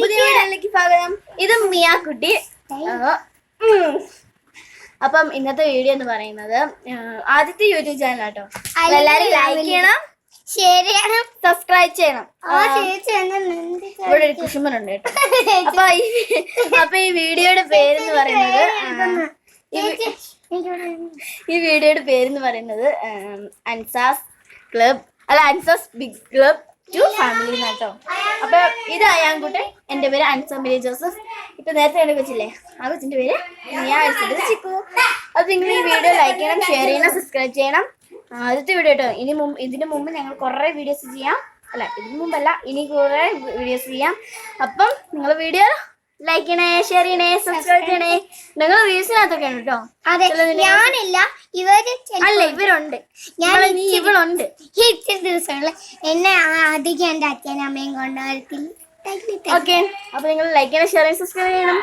പുതിയ വീഡിയോയിലേക്ക് സ്വാഗതം. ഇത് മിയാക്കുട്ടി. അപ്പം ഇന്നത്തെ വീഡിയോ എന്ന് പറയുന്നത് ആദ്യത്തെ യൂട്യൂബ് ചാനൽ ആട്ടോ. എല്ലാരും ലൈക്ക് ചെയ്യണം, ഷെയർ ചെയ്യണം, സബ്സ്ക്രൈബ് ചെയ്യണം. ഇവിടെ ഒരു കുശുമ്പനുണ്ട് കേട്ടോ. അപ്പൊ ഈ വീഡിയോയുടെ പേരെന്ന് പറയുന്നത് അൻസാസ് ക്ലബ് അല്ല അൻസാസ് ബിഗ് ക്ലബ് ടു ഫാമിലി കേട്ടോ. അപ്പൊ ഇത് അയാൻകുട്ടൻ, എന്റെ പേര് അൻസ മേരി ജോസഫ്. ഇപ്പൊ നേരത്തെ കണ്ടു വെച്ചില്ലേ, ആ കൊച്ചിന്റെ പേര് ചിക്കു. അപ്പൊ നിങ്ങൾ ഈ വീഡിയോ ലൈക്ക് ചെയ്യണം, ഷെയർ ചെയ്യണം, സബ്സ്ക്രൈബ് ചെയ്യണം. ആദ്യത്തെ വീഡിയോ കേട്ടോ. ഇതിനു മുമ്പ് ഞങ്ങൾ കുറെ വീഡിയോസ് ചെയ്യാം. അല്ല, ഇതിനു മുമ്പല്ല, ഇനി കുറെ വീഡിയോസ് ചെയ്യാം. അപ്പം നിങ്ങൾ വീഡിയോ ലൈക്ക് ചെയ്യണേ, ഷെയർ ചെയ്യണേ, സബ്സ്ക്രൈബ് ചെയ്യണേ. നിങ്ങൾ റീൽസിനകത്തൊക്കെയാണ് കേട്ടോ. ഞാനില്ല, ഇവരുണ്ട്. ഇവളുണ്ട്. ഇത്തിരി ദിവസങ്ങള് എന്നെ അധികം എന്റെ അച്ഛനും അമ്മയും കൊണ്ടുവരത്തില്ല. ഓക്കെ, അപ്പൊ നിങ്ങൾ ലൈക്ക് ചെയ്യണം, ഷെയർ ചെയ്യണം, സബ്സ്ക്രൈബ് ചെയ്യണം.